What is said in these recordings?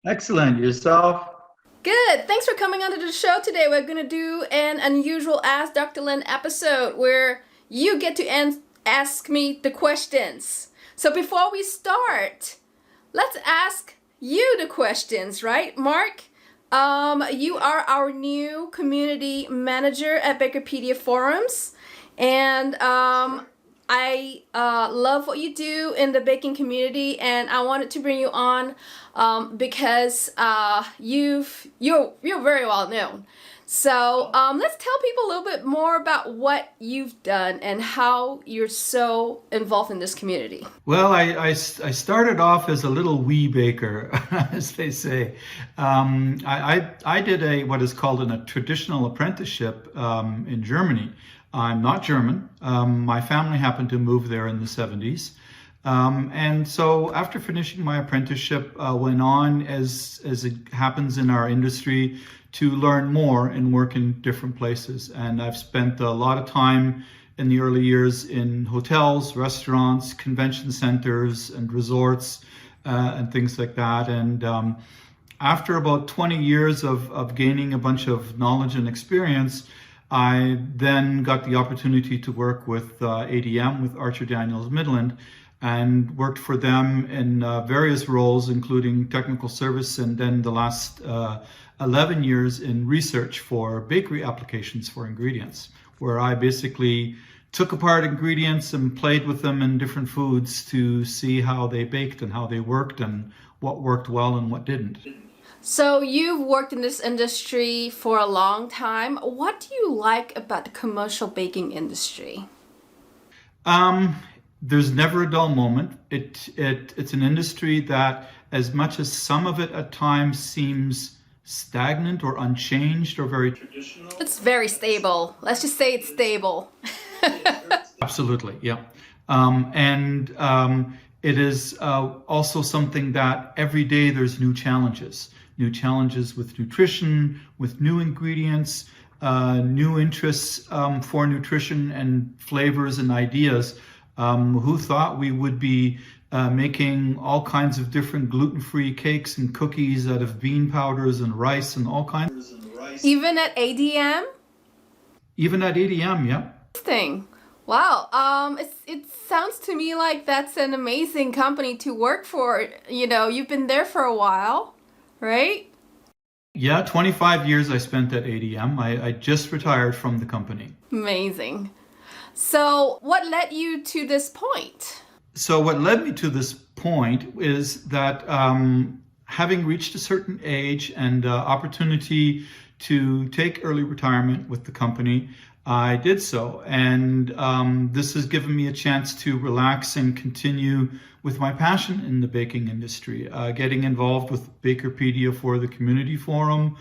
Excellent. Yourself? Good. Thanks for coming onto the show today. We're going to do an unusual Ask Dr. Lin episode where you get to ask me the questions. So before we start, let's ask you the questions, right, Mark? You are our new community manager at Bakerpedia forums, and I love what you do in the baking community, and I wanted to bring you on because you're very well known. So let's tell people a little bit more about what you've done and how you're so involved in this community. Well, I started off as a little wee baker, as they say. I did what is called a traditional apprenticeship in Germany. I'm not German. My family happened to move there in the 70s. And so after finishing my apprenticeship, went on, as it happens in our industry, to learn more and work in different places. And I've spent a lot of time in the early years in hotels, restaurants, convention centers, and resorts, and things like that. And after about 20 years of gaining a bunch of knowledge and experience, I then got the opportunity to work with ADM, with Archer Daniels Midland, and worked for them in various roles, including technical service, and then the last 11 years in research for bakery applications for ingredients, where I basically took apart ingredients and played with them in different foods to see how they baked and how they worked and what worked well and what didn't. So you've worked in this industry for a long time. What do you like about the commercial baking industry? There's never a dull moment. It's an industry that, as much as some of it at times seems stagnant or unchanged or very traditional. It's very stable. Let's just say it's stable. Absolutely, yeah. And it is also something that every day there's new challenges with nutrition, with new ingredients, new interests for nutrition and flavors and ideas. Who thought we would be making all kinds of different gluten-free cakes and cookies out of bean powders and rice and all kinds. Even at ADM? Even at ADM, yeah. Interesting. Wow. It sounds to me like that's an amazing company to work for. You know, you've been there for a while, right? Yeah, 25 years I spent at ADM. I just retired from the company. Amazing. So what led you to this point? So what led me to this point is that having reached a certain age and opportunity to take early retirement with the company, I did so. And this has given me a chance to relax and continue with my passion in the baking industry, getting involved with Bakerpedia for the community forum,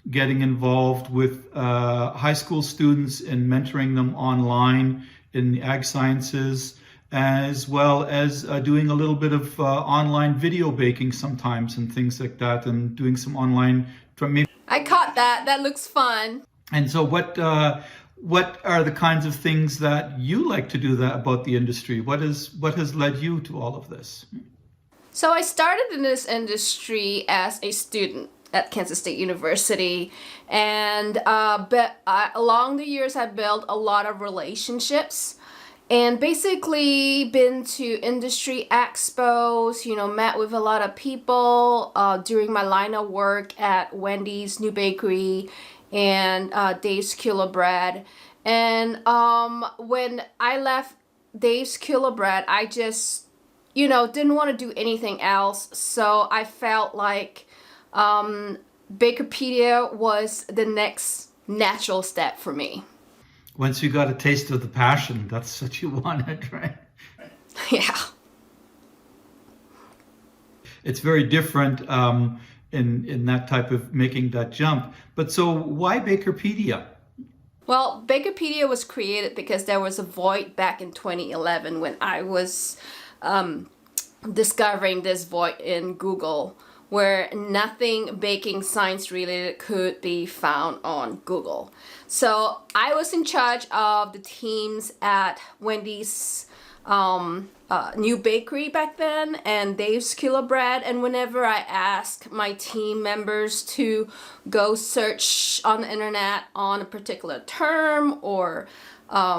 getting involved with high school students and mentoring them online in the ag sciences, as well as doing a little bit of online video baking sometimes and things like that, and doing some online from maybe. I caught that. That looks fun. And so what are the kinds of things that you like to do about the industry? What has led you to all of this? So I started in this industry as a student at Kansas State University, and along the years I built a lot of relationships and basically been to industry expos, you know, met with a lot of people during my line of work at Wendy's New Bakery and Dave's Killer Bread. And when I left Dave's Killer Bread, I just, you know, didn't want to do anything else. So I felt like Bakerpedia was the next natural step for me. Once you got a taste of the passion, that's what you wanted, right? Yeah. It's very different in that type of making that jump. But so why Bakerpedia? Well, Bakerpedia was created because there was a void back in 2011 when I was discovering this void in Google, where nothing baking science related could be found on Google. So I was in charge of the teams at Wendy's new bakery back then, and Dave's Kilo Bread. And whenever I ask my team members to go search on the internet on a particular term or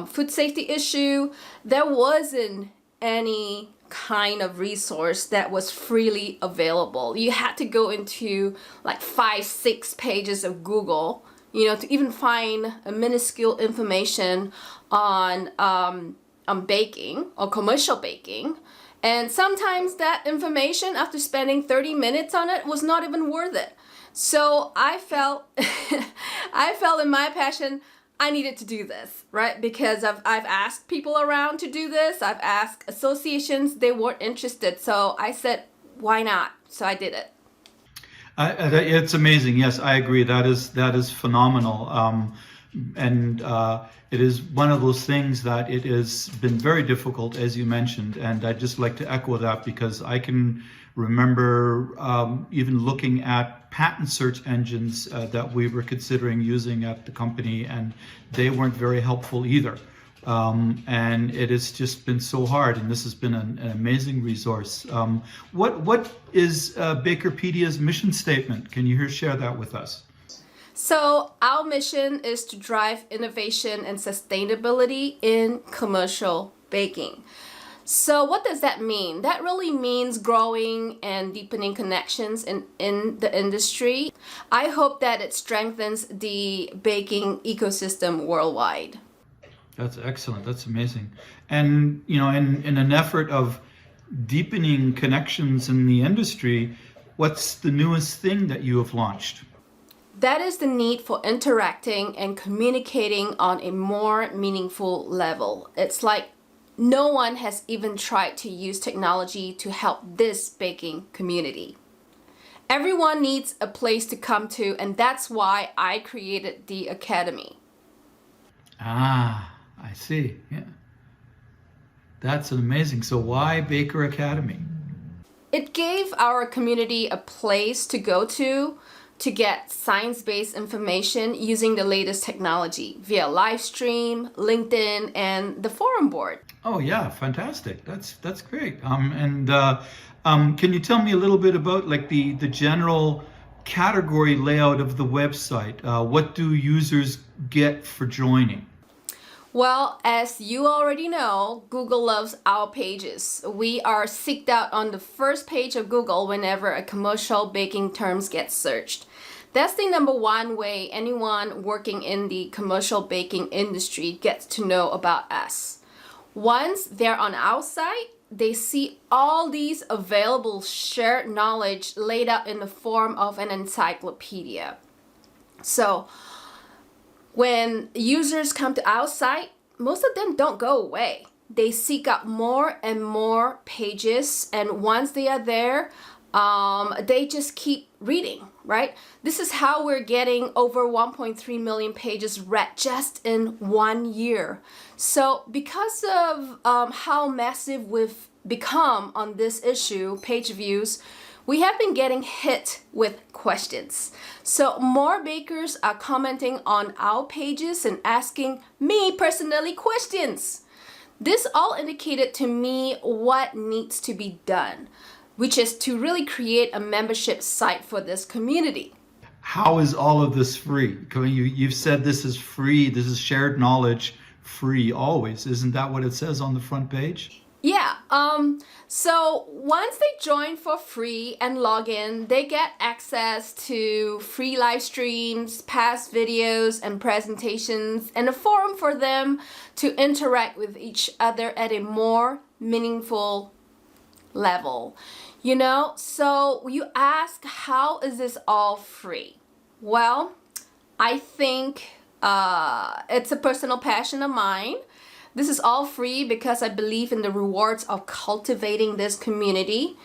food safety issue, there wasn't any kind of resource that was freely available. You had to go into like 5-6 pages of Google, to even find a minuscule information on baking or commercial baking. And sometimes that information, after spending 30 minutes on it, was not even worth it. So I felt in my passion, I needed to do this, right? Because I've asked people around to do this. I've asked associations, they weren't interested. So I said, why not? So I did it. It's amazing. Yes, I agree. That is phenomenal. And it is one of those things that it has been very difficult, as you mentioned. And I'd just like to echo that, because I can remember even looking at patent search engines that we were considering using at the company, and they weren't very helpful either. And it has just been so hard, and this has been an amazing resource. What is BakerPedia's mission statement? Can you share that with us? So our mission is to drive innovation and sustainability in commercial baking. So what does that mean? That really means growing and deepening connections in the industry. I hope that it strengthens the baking ecosystem worldwide. That's excellent. That's amazing. And, in an effort of deepening connections in the industry, what's the newest thing that you have launched? That is the need for interacting and communicating on a more meaningful level. It's like no one has even tried to use technology to help this baking community. Everyone needs a place to come to, and that's why I created the Academy. Ah, I see. Yeah. That's amazing. So why Baker Academy? It gave our community a place to go to get science-based information using the latest technology via live stream, LinkedIn, and the forum board. Oh yeah, fantastic. That's great. Can you tell me a little bit about like the general category layout of the website? What do users get for joining? Well, as you already know, Google loves our pages. We are seeked out on the first page of Google whenever a commercial baking terms get searched. That's the number one way anyone working in the commercial baking industry gets to know about us. Once they're on our site, they see all these available shared knowledge laid out in the form of an encyclopedia. So when users come to our site, most of them don't go away. They seek out more and more pages, and once they are there, they just keep reading, right? This is how we're getting over 1.3 million pages read just in 1 year. So because of how massive we've become on this issue, page views, we have been getting hit with questions. So more bakers are commenting on our pages and asking me personally questions. This all indicated to me what needs to be done, which is to really create a membership site for this community. How is all of this free? You've said this is free, this is shared knowledge, free always. Isn't that what it says on the front page? Yeah, so once they join for free and log in, they get access to free live streams, past videos and presentations, and a forum for them to interact with each other at a more meaningful level. So you ask, how is this all free? Well, I think it's a personal passion of mine. This is all free because I believe in the rewards of cultivating this community.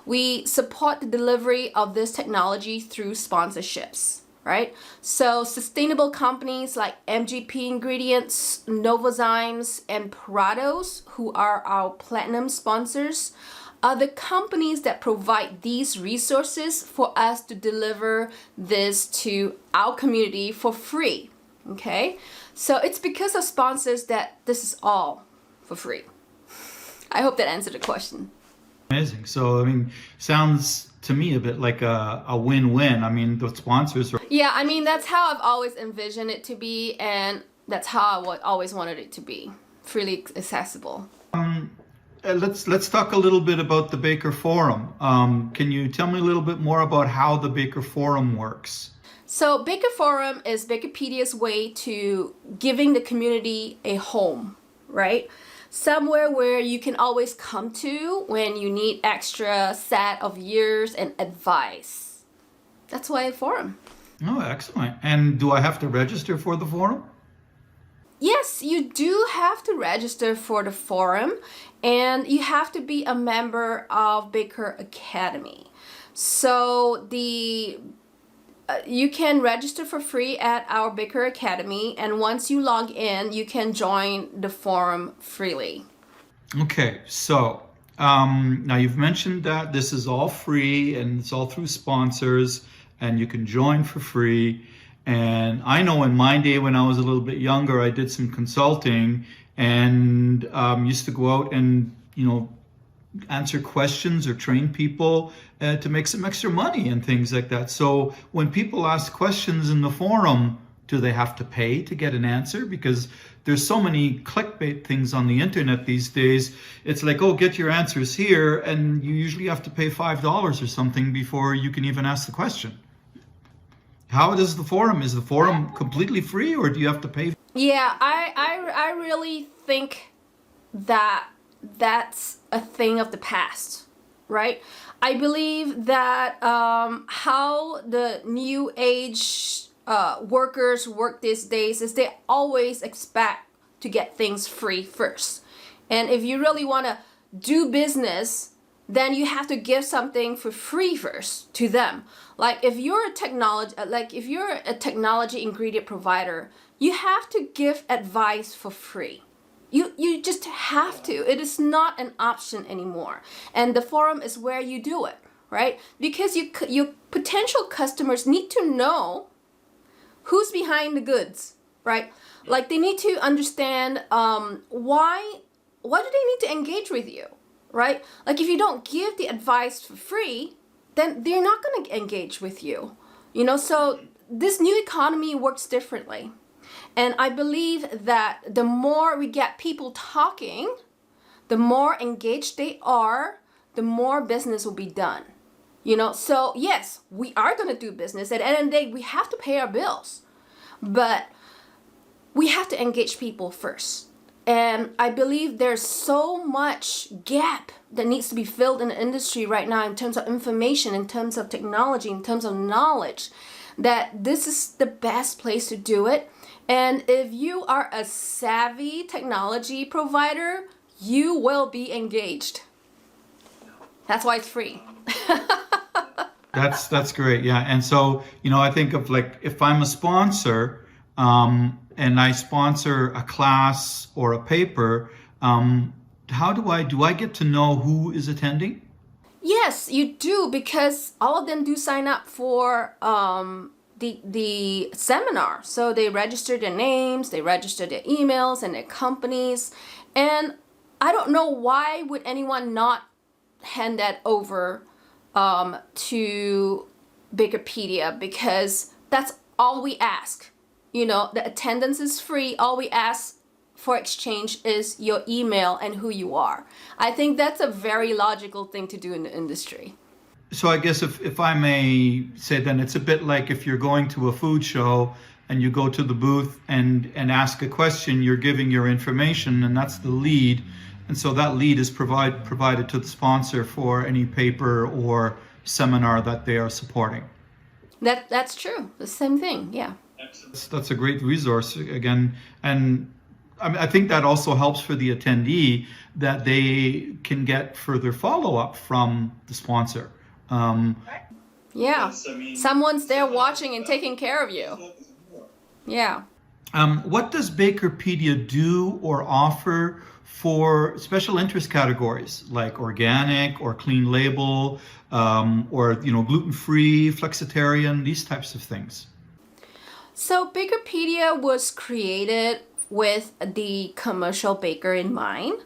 We support the delivery of this technology through sponsorships, right? So sustainable companies like MGP Ingredients, Novozymes, and Prados, who are our platinum sponsors, are the companies that provide these resources for us to deliver this to our community for free, okay? So it's because of sponsors that this is all for free. I hope that answered the question. Amazing. So, I mean, sounds to me a bit like a win-win. I mean, the sponsors are. Yeah, I mean, that's how I've always envisioned it to be, and that's how I always wanted it to be, freely accessible. Let's talk a little bit about the Baker Forum. Can you tell me a little bit more about how the Baker Forum works? So Baker Forum is BakerPedia's way to giving the community a home, right? Somewhere where you can always come to when you need extra set of years and advice. That's why a forum. Oh, excellent. And do I have to register for the forum? Yes, you do have to register for the forum, and you have to be a member of Baker Academy. So you can register for free at our Baker Academy, and once you log in, you can join the forum freely. Okay, so now you've mentioned that this is all free and it's all through sponsors, and you can join for free. And I know in my day when I was a little bit younger, I did some consulting and used to go out and, answer questions or train people to make some extra money and things like that. So when people ask questions in the forum, do they have to pay to get an answer? Because there's so many clickbait things on the internet these days. It's like, oh, get your answers here, and you usually have to pay $5 or something before you can even ask the question. How does the forum? Is the forum completely free, or do you have to pay? Yeah, I really think that that's a thing of the past, right? I believe that how the new age workers work these days is they always expect to get things free first. And if you really want to do business, then you have to give something for free first to them. Like if you're a technology ingredient provider, you have to give advice for free. You just have to. It is not an option anymore. And the forum is where you do it, right? Because your potential customers need to know who's behind the goods, right? Like they need to understand why do they need to engage with you, right? Like if you don't give the advice for free, then they're not going to engage with you. So this new economy works differently. And I believe that the more we get people talking, the more engaged they are, the more business will be done. So yes, we are going to do business. At the end of the day, we have to pay our bills. But we have to engage people first. And I believe there's so much gap that needs to be filled in the industry right now in terms of information, in terms of technology, in terms of knowledge, that this is the best place to do it. And if you are a savvy technology provider, you will be engaged. That's why it's free. That's great. Yeah. And so, I think of like if I'm a sponsor and I sponsor a class or a paper, how do I get to know who is attending? Yes, you do, because all of them do sign up for the seminar. So they register their names, they register their emails and their companies. And I don't know why would anyone not hand that over to BakerPedia, because that's all we ask. The attendance is free. All we ask for exchange is your email and who you are. I think that's a very logical thing to do in the industry. So I guess if I may say, then it's a bit like if you're going to a food show and you go to the booth and ask a question, you're giving your information, and that's the lead. And so that lead is provided to the sponsor for any paper or seminar that they are supporting. That's true. The same thing, yeah. That's a great resource again. And I think that also helps for the attendee, that they can get further follow-up from the sponsor. Yeah, someone's there watching and taking care of you. Yeah. What does BakerPedia do or offer for special interest categories like organic or clean label, or gluten-free, flexitarian, these types of things? So BakerPedia was created with the commercial baker in mind.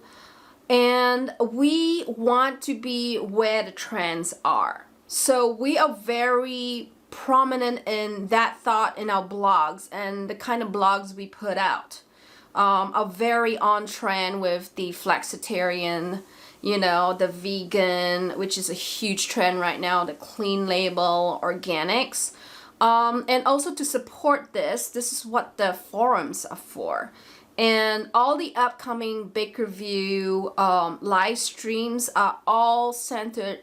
and we want to be where the trends are. So we are very prominent in that thought in our blogs, and the kind of blogs we put out are very on trend with the flexitarian, the vegan, which is a huge trend right now, the clean label, organics. And also to support this is what the forums are for. And all the upcoming Bakerview live streams are all centered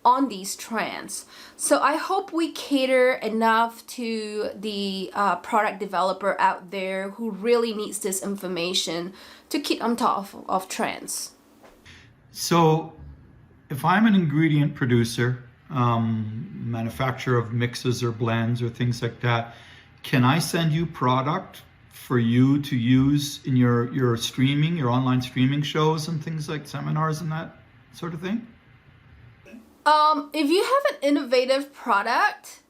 on these trends. So I hope we cater enough to the product developer out there who really needs this information to keep on top of trends. So if I'm an ingredient producer, manufacturer of mixes or blends or things like that, can I send you product for you to use in your streaming, your online streaming shows and things like seminars and that sort of thing? If you have an innovative product,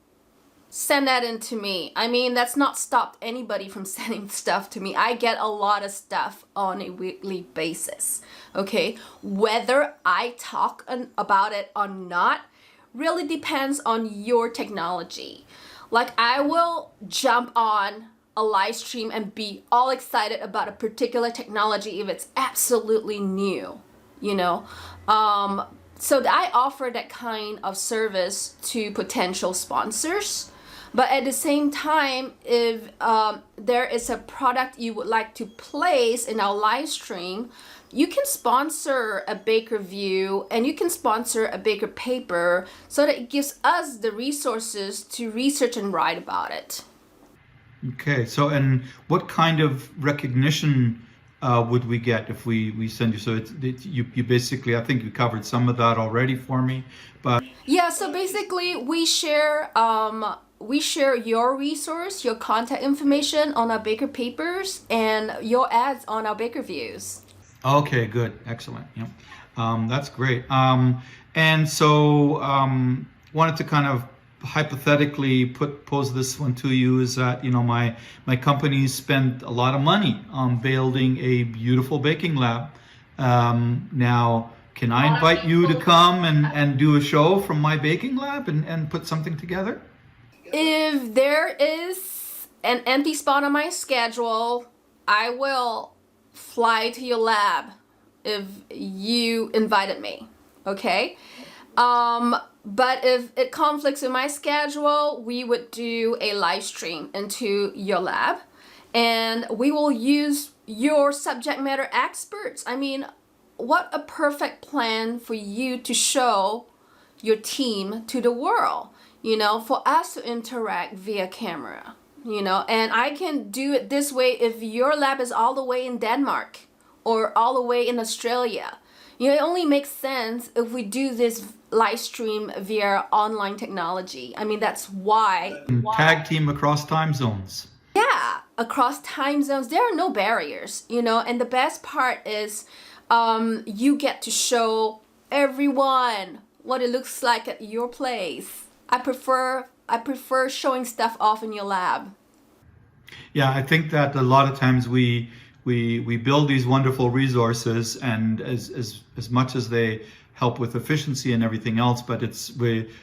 send that in to me. I mean, that's not stopped anybody from sending stuff to me. I get a lot of stuff on a weekly basis, okay? Whether I talk about it or not really depends on your technology. Like, I will jump on a live stream and be all excited about a particular technology if it's absolutely new, So I offer that kind of service to potential sponsors. But at the same time, if there is a product you would like to place in our live stream, you can sponsor a Bakerview and you can sponsor a Baker paper so that it gives us the resources to research and write about it. Okay, so and what kind of recognition would we get if we send you? So you basically, I think you covered some of that already for me, but yeah. So basically, we share your resource, your contact information on our Baker papers, and your ads on our Bakerviews. Okay, good, excellent. Yeah, that's great. And so wanted to kind of hypothetically pose this one to you is that my company spent a lot of money on building a beautiful baking lab. Now, can I invite you to come and do a show from my baking lab and put something together? If there is an empty spot on my schedule, I will fly to your lab if you invited me, okay? But if it conflicts with my schedule, we would do a live stream into your lab, and we will use your subject matter experts. I mean, what a perfect plan for you to show your team to the world, for us to interact via camera, and I can do it this way if your lab is all the way in Denmark or all the way in Australia. It only makes sense if we do this live stream via online technology. I mean, that's why. Tag team across time zones. Yeah, across time zones, there are no barriers, and the best part is you get to show everyone what it looks like at your place. I prefer showing stuff off in your lab. Yeah, I think that a lot of times we build these wonderful resources, and as much as they help with efficiency and everything else, but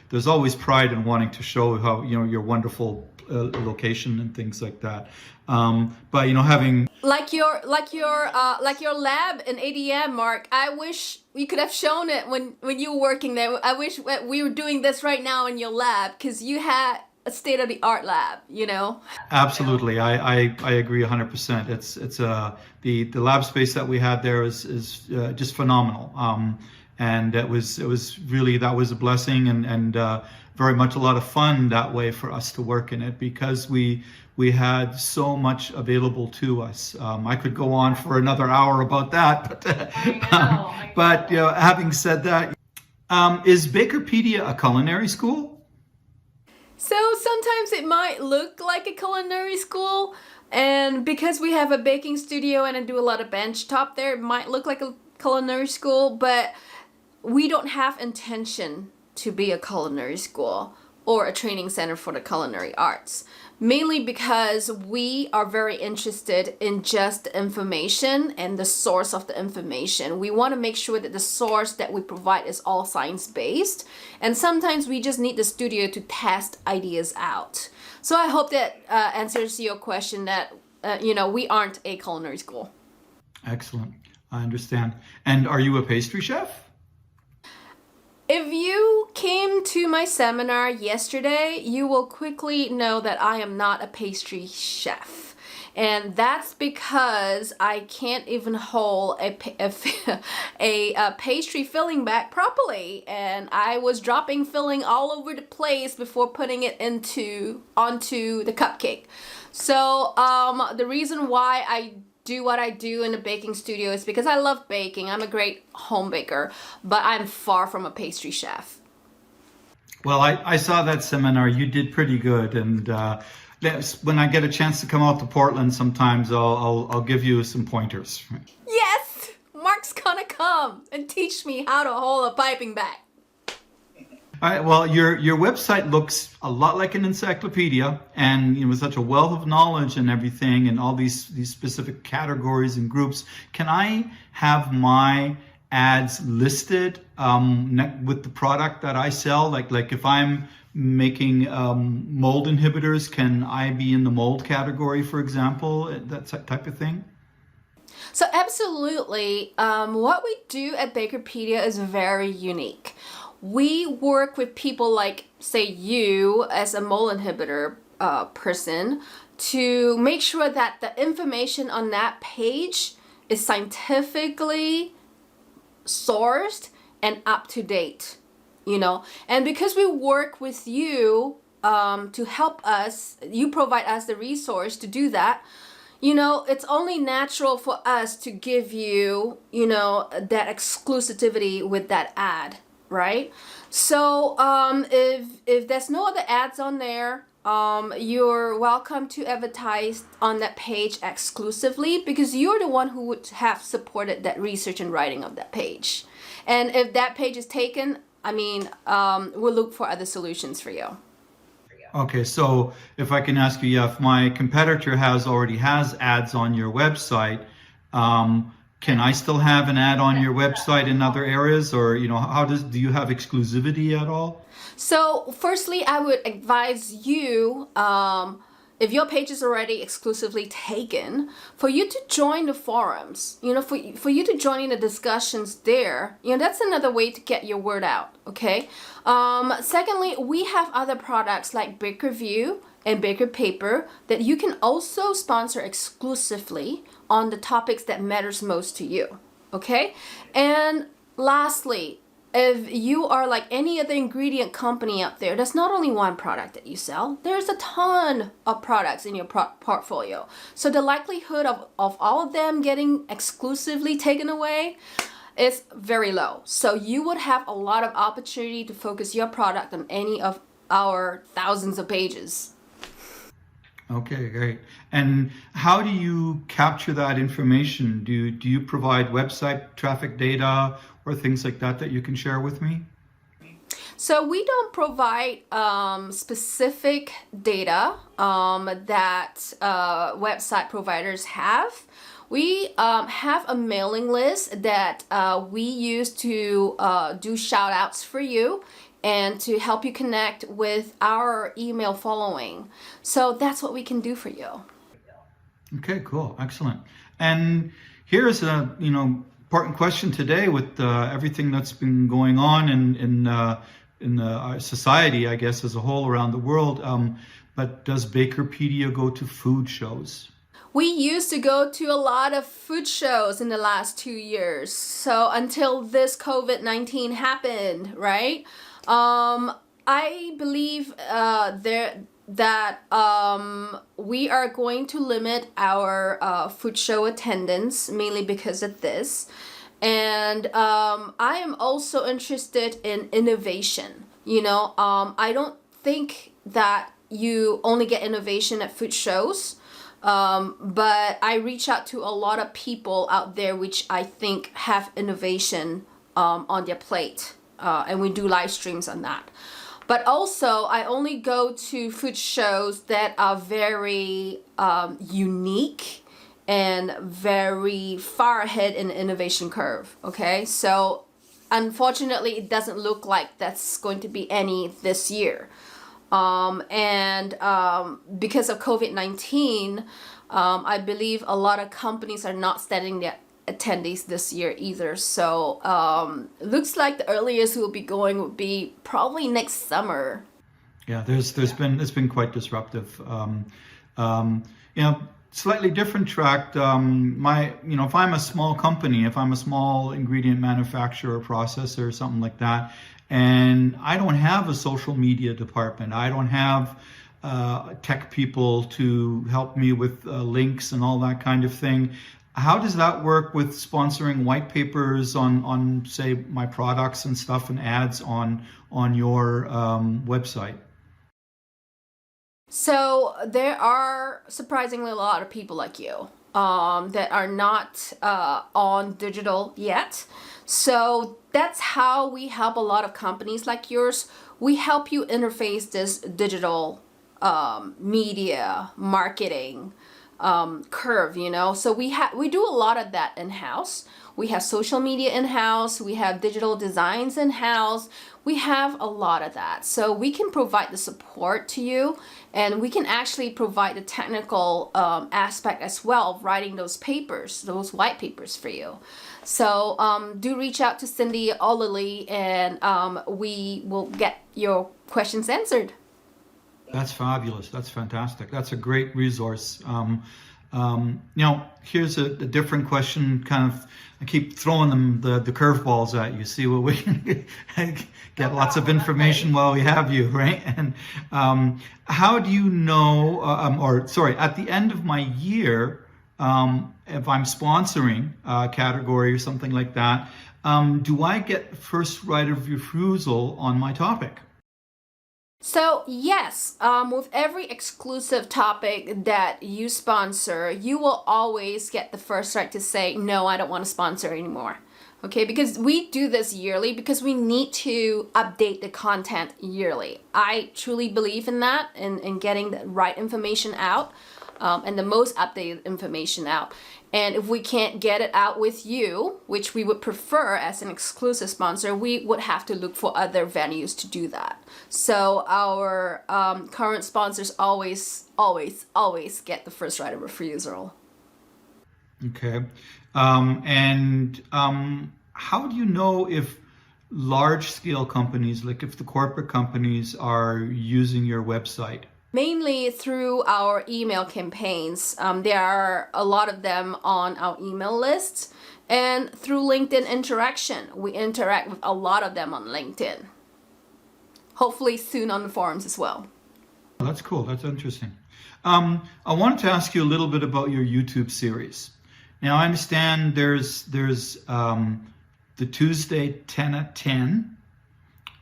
there's always pride in wanting to show how your wonderful location and things like that. But having like your lab in ADM, Mark. I wish you could have shown it when you were working there. I wish we were doing this right now in your lab, because you had a state-of-the-art lab, Absolutely, I agree 100%. It's the lab space that we had there is just phenomenal, and that was a blessing, and very much a lot of fun that way for us to work in it, because we had so much available to us. I could go on for another hour about that, but having said that, is BAKERpedia a culinary school? So sometimes it might look like a culinary school, and because we have a baking studio and I do a lot of bench top there, it might look like a culinary school, but we don't have intention to be a culinary school or a training center for the culinary arts. mainly because we are very interested in just the information and the source of the information. We want to make sure that the source that we provide is all science-based, and sometimes we just need the studio to test ideas out. So I hope that answers your question that, we aren't a culinary school. Excellent. I understand. And are you a pastry chef? If you came to my seminar yesterday, you will quickly know that I am not a pastry chef. And that's because I can't even hold a pastry filling bag properly. And I was dropping filling all over the place before putting it onto the cupcake. So the reason why I do what I do in the baking studio is because I love baking. I'm a great home baker, but I'm far from a pastry chef. Well, I saw that seminar. You did pretty good. And when I get a chance to come out to Portland sometimes, I'll give you some pointers. Yes! Mark's gonna come and teach me how to hold a piping bag. All right. Well, your website looks a lot like an encyclopedia, and with such a wealth of knowledge and everything, and all these specific categories and groups. Can I have my ads listed with the product that I sell? Like if I'm making mold inhibitors, can I be in the mold category, for example? That type of thing. So absolutely, what we do at BakerPedia is very unique. We work with people like, say, you as a mold inhibitor person to make sure that the information on that page is scientifically sourced and up to date, And because we work with you to help us, you provide us the resource to do that. It's only natural for us to give you, that exclusivity with that ad. Right? So if there's no other ads on there, you're welcome to advertise on that page exclusively because you're the one who would have supported that research and writing of that page. And if that page is taken, we'll look for other solutions for you. Okay, so if I can ask you, if my competitor already has ads on your website, can I still have an ad on your website in other areas, or do you have exclusivity at all? So firstly, I would advise you, if your page is already exclusively taken, for you to join the forums, for you to join in the discussions there. That's another way to get your word out, okay? Secondly, we have other products like Baker View and Baker Paper that you can also sponsor exclusively on the topics that matters most to you, okay? And lastly, if you are like any other ingredient company out there, there's not only one product that you sell, there's a ton of products in your portfolio. So the likelihood of all of them getting exclusively taken away is very low. So you would have a lot of opportunity to focus your product on any of our thousands of pages. Okay, great. And how do you capture that information? Do you provide website traffic data or things like that you can share with me? So we don't provide specific data that website providers have. We have a mailing list that we use to do shout outs for you and to help you connect with our email following. So that's what we can do for you. Okay, cool. Excellent. And here's a, important question today with everything that's been going on in our society, I guess, as a whole around the world. But does BakerPedia go to food shows? We used to go to a lot of food shows in the last 2 years. So until this COVID-19 happened, right? I believe that we are going to limit our food show attendance mainly because of this. And I am also interested in innovation. I don't think that you only get innovation at food shows. But I reach out to a lot of people out there which I think have innovation on their plate. And we do live streams on that. But also, I only go to food shows that are very unique and very far ahead in the innovation curve. Okay, so unfortunately, it doesn't look like that's going to be any this year. Because of COVID-19, I believe a lot of companies are not setting their attendees this year either. So looks like the earliest we'll be going would be probably next summer. Yeah, it's been quite disruptive. You know, slightly different track. If I'm a small company, if I'm a small ingredient manufacturer, processor, or something like that, and I don't have a social media department, I don't have tech people to help me with links and all that kind of thing. How does that work with sponsoring white papers on say my products and stuff and ads on your website? So there are surprisingly a lot of people like you that are not on digital yet. So that's how we help a lot of companies like yours. We help you interface this digital media marketing curve, you know. So we do a lot of that in-house. We have social media in-house, we have digital designs in-house, we have a lot of that. So we can provide the support to you, and we can actually provide the technical aspect as well of writing those papers, those white papers for you. So do reach out to Cindy or Lily, and we will get your questions answered. That's fabulous. That's fantastic. That's a great resource. Here's a different question. Kind of, I keep throwing them the curveballs at you. See what we can get lots of information while we have you, right? And how do you know? At the end of my year, if I'm sponsoring a category or something like that, do I get first right of refusal on my topic? So yes, with every exclusive topic that you sponsor, you will always get the first right to say, no, I don't want to sponsor anymore. Okay, because we do this yearly because we need to update the content yearly. I truly believe in that, in getting the right information out and the most updated information out. And if we can't get it out with you, which we would prefer as an exclusive sponsor, we would have to look for other venues to do that. So our current sponsors always get the first right of refusal. Okay. How do you know if large-scale companies, like if the corporate companies are using your website? Mainly through our email campaigns. There are a lot of them on our email lists, and through LinkedIn interaction. We interact with a lot of them on LinkedIn. Hopefully soon on the forums as well. That's cool. That's interesting. I wanted to ask you a little bit about your YouTube series. Now, I understand there's the Tuesday 10 at 10,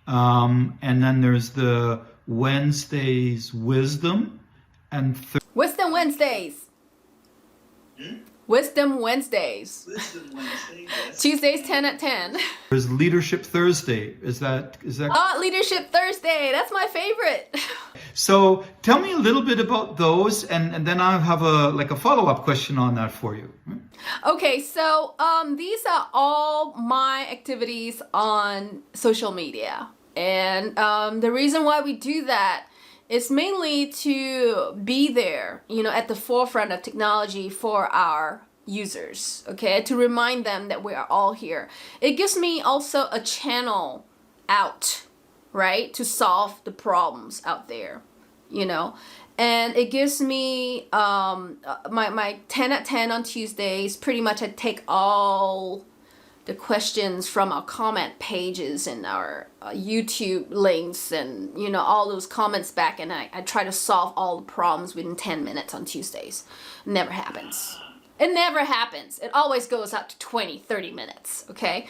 and then there's the Wednesday's Wisdom, and Wisdom Wednesdays. Wisdom Wednesdays. Wisdom Wednesday, yes. Tuesdays 10 at 10. there's Leadership Thursday. Is that? Oh, Leadership Thursday. That's my favorite. So tell me a little bit about those, and then I'll have a follow-up question on that for you. Okay, so these are all my activities on social media. And the reason why we do that is mainly to be there, at the forefront of technology for our users, okay? To remind them that we are all here. It gives me also a channel out, right? To solve the problems out there, And it gives me my 10 at 10 on Tuesdays. Pretty much I take all the questions from our comment pages and our YouTube links and, all those comments back. And I try to solve all the problems within 10 minutes on Tuesdays. Never happens. It never happens. It always goes out to 20, 30 minutes, okay?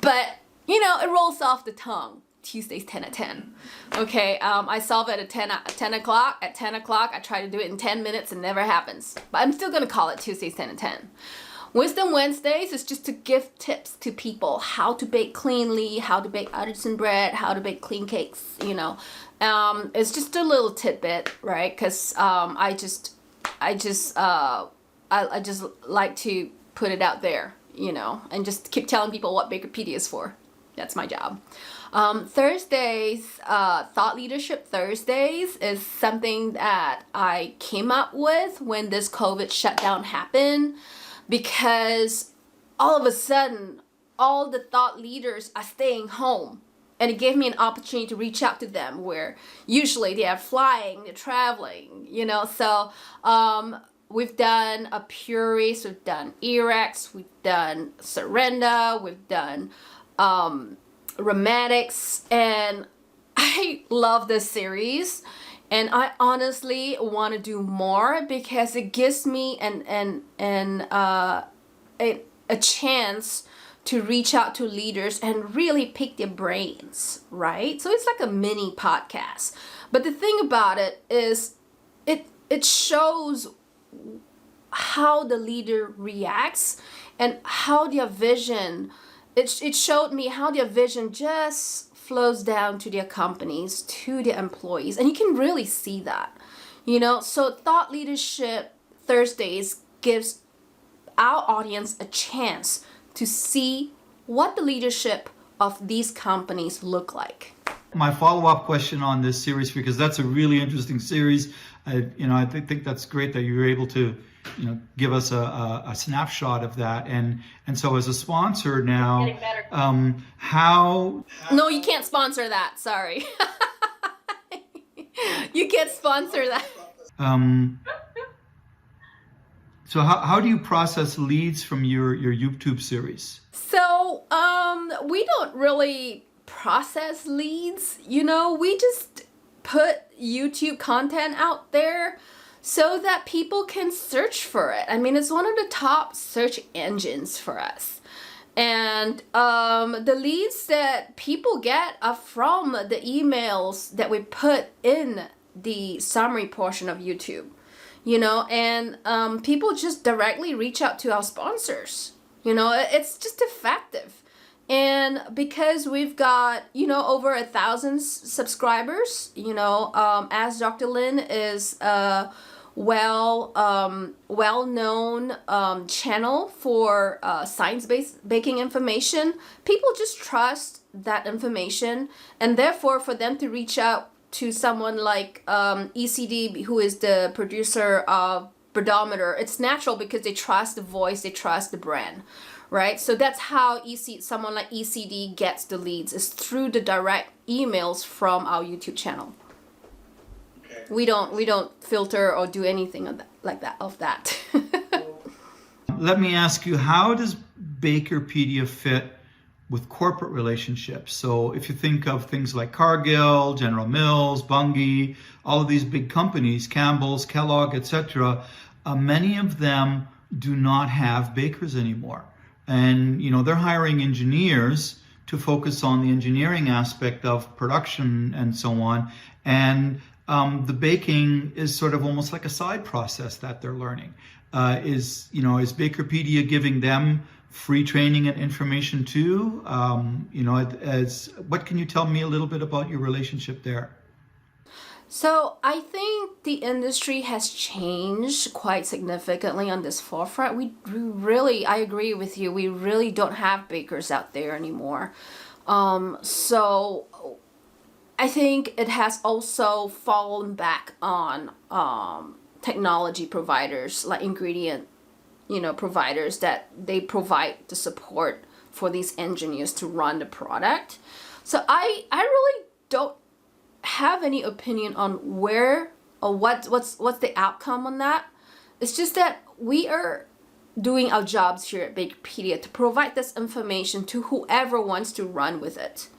But, it rolls off the tongue. Tuesdays 10 at 10. Okay, I solve it at 10 o'clock. At 10 o'clock, I try to do it in 10 minutes and never happens. But I'm still going to call it Tuesdays 10 at 10. Wisdom Wednesdays is just to give tips to people how to bake cleanly, how to bake artisan bread, how to bake clean cakes, you know. It's just a little tidbit, right? Because I just like to put it out there, you know, and just keep telling people what BAKERpedia is for. That's my job. Thursdays, Thought Leadership Thursdays is something that I came up with when this COVID shutdown happened, because all of a sudden, all the thought leaders are staying home. And it gave me an opportunity to reach out to them, where usually they are flying, they're traveling, you know. So we've done a Puris, we've done Erex, we've done Surrender, we've done Rhomatics, and I love this series, and I honestly want to do more because it gives me a chance to reach out to leaders and really pick their brains, right? So it's like a mini podcast. But the thing about it is it shows how the leader reacts and how their vision, it showed me how their vision just flows down to their companies, to their employees. And you can really see that, you know. So Thought Leadership Thursdays gives our audience a chance to see what the leadership of these companies look like. My follow-up question on this series, because that's a really interesting series. I think that's great that you were able to, you know, give us a snapshot of that. And so as a sponsor now, how? No, you can't sponsor that. Sorry. You can't sponsor that. So how do you process leads from your YouTube series? So we don't really process leads, you know. We just put YouTube content out there so that people can search for it. I mean, it's one of the top search engines for us. And the leads that people get are from the emails that we put in the summary portion of YouTube. You know, and people just directly reach out to our sponsors. You know, it's just effective. And because we've got, you know, over 1,000 subscribers, you know, Ask Dr. Lin is a well-known channel for science-based baking information. People just trust that information, and therefore for them to reach out to someone like ECD, who is the producer of Breadometer, it's natural because they trust the voice, they trust the brand, right? So that's how someone like ECD gets the leads, is through the direct emails from our YouTube channel. Okay. We don't filter or do anything of that. Let me ask you, how does BAKERpedia fit with corporate relationships? So if you think of things like Cargill, General Mills, Bunge, all of these big companies, Campbell's, Kellogg, etc., many of them do not have bakers anymore. And, you know, they're hiring engineers to focus on the engineering aspect of production and so on. And the baking is sort of almost like a side process that they're learning. Is BAKERpedia giving them free training and information too? What can you tell me a little bit about your relationship there? So I think the industry has changed quite significantly on this forefront. We really, I agree with you, we really don't have bakers out there anymore. So I think it has also fallen back on technology providers, like ingredient providers, that they provide the support for these engineers to run the product. So I really don't have any opinion on where or what's the outcome on that. It's just that we are doing our jobs here at BAKERpedia to provide this information to whoever wants to run with it,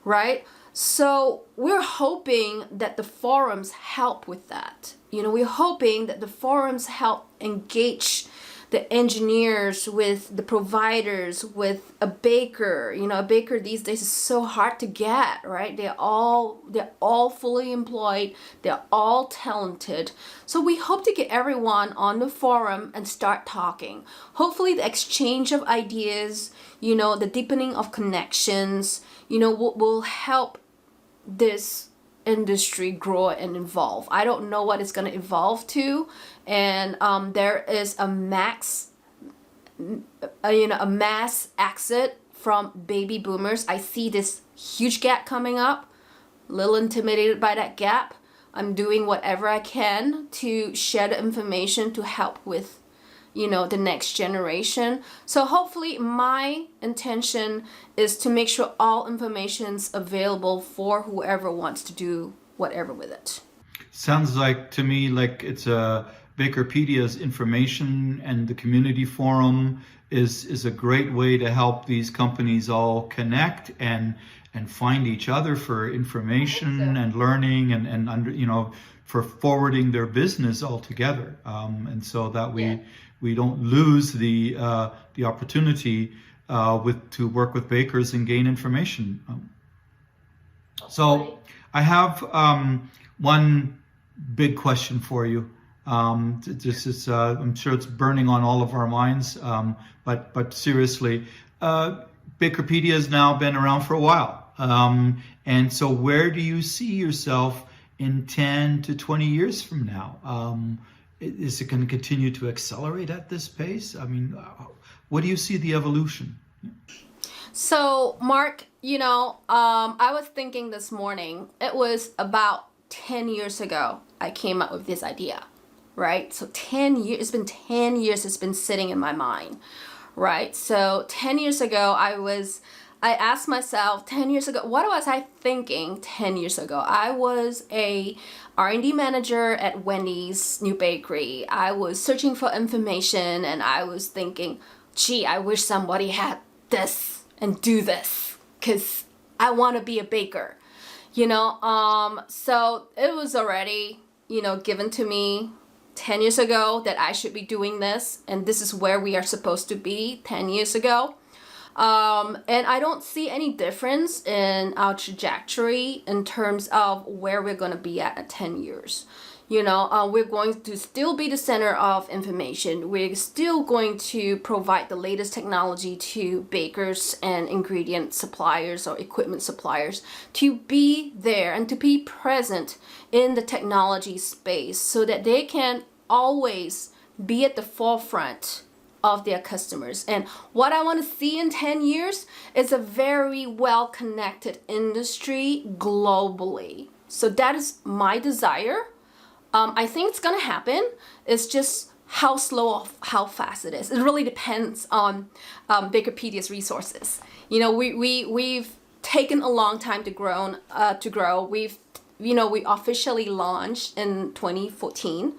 right? So we're hoping that the forums help with that. You know, we're hoping that the forums help engage the engineers, with the providers, with a baker. A baker these days is so hard to get, right? They're all fully employed. They're all talented. So we hope to get everyone on the forum and start talking. Hopefully the exchange of ideas, the deepening of connections, will help this industry grow and evolve. I don't know what it's going to evolve to, and there is a mass exit from baby boomers. I see this huge gap coming up. A little intimidated by that gap. I'm doing whatever I can to share the information to help with the next generation. So hopefully my intention is to make sure all information is available for whoever wants to do whatever with it. Sounds like to me like it's BakerPedia's information, and the community forum is a great way to help these companies all connect and find each other for information and learning and under, for forwarding their business all together. And so that we don't lose the opportunity to work with bakers and gain information. So I have one big question for you. This is I'm sure it's burning on all of our minds, but seriously, BakerPedia has now been around for a while, and so where do you see yourself in 10 to 20 years from now? Is it going to continue to accelerate at this pace? I mean, what do you see the evolution? So, Mark, I was thinking this morning, it was about 10 years ago I came up with this idea, right? So 10 years, it's been 10 years it's been sitting in my mind, right? So 10 years ago, I asked myself 10 years ago, what was I thinking 10 years ago? I was a R&D manager at Wendy's new bakery. I was searching for information and I was thinking, gee, I wish somebody had this and do this because I want to be a baker, so it was already, given to me 10 years ago that I should be doing this, and this is where we are supposed to be 10 years ago. And I don't see any difference in our trajectory in terms of where we're going to be at 10 years. We're going to still be the center of information. We're still going to provide the latest technology to bakers and ingredient suppliers or equipment suppliers to be there and to be present in the technology space so that they can always be at the forefront of their customers. And what I want to see in 10 years is a very well-connected industry globally. So that is my desire. I think it's going to happen. It's just how slow or how fast it is. It really depends on BakerPedia's resources. We've taken a long time to grow. We officially launched in 2014.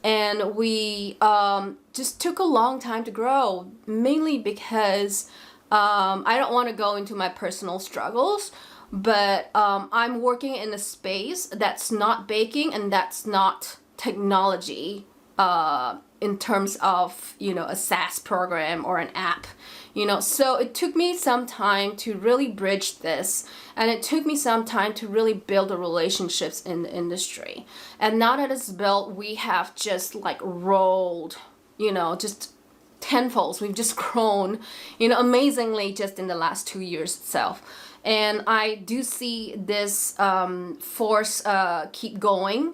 And we just took a long time to grow, mainly because I don't want to go into my personal struggles, but I'm working in a space that's not baking and that's not technology in terms of, a SaaS program or an app. So it took me some time to really bridge this, and it took me some time to really build the relationships in the industry. And now that it's built, we have just rolled, just tenfolds. We've just grown, amazingly just in the last 2 years itself. And I do see this force keep going.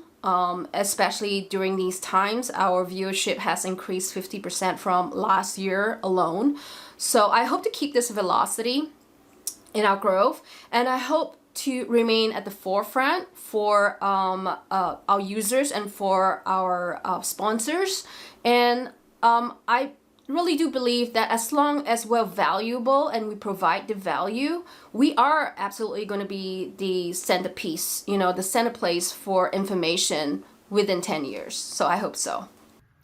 Especially during these times, our viewership has increased 50% from last year alone. So I hope to keep this velocity in our growth, and I hope to remain at the forefront for our users and for our sponsors. And I really do believe that as long as we're valuable and we provide the value, we are absolutely going to be the centerpiece, the center place for information within 10 years. So I hope so.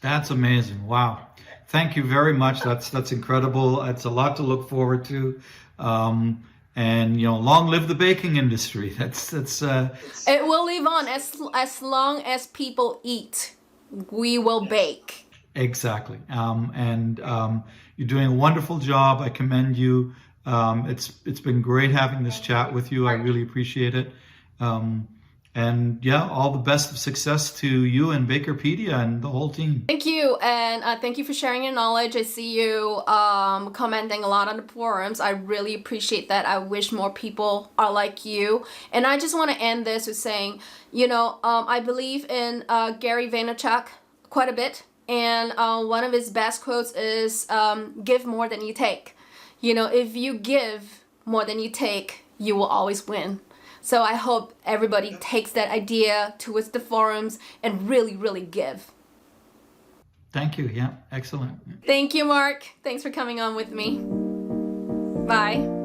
That's amazing. Wow. Thank you very much. That's incredible. It's a lot to look forward to. And long live the baking industry. That's it will live on as long as people eat. We will bake. Exactly. You're doing a wonderful job. I commend you. It's been great having this chat with you. I really appreciate it. And yeah, all the best of success to you and Bakerpedia and the whole team. Thank you, and thank you for sharing your knowledge. I see you commenting a lot on the forums. I really appreciate that. I wish more people are like you. And I just want to end this with saying, you know, I believe in Gary Vaynerchuk quite a bit. And one of his best quotes is, give more than you take. You know, if you give more than you take, you will always win. So I hope everybody takes that idea towards the forums and really, really give. Thank you. Yeah, excellent. Thank you, Mark. Thanks for coming on with me. Bye.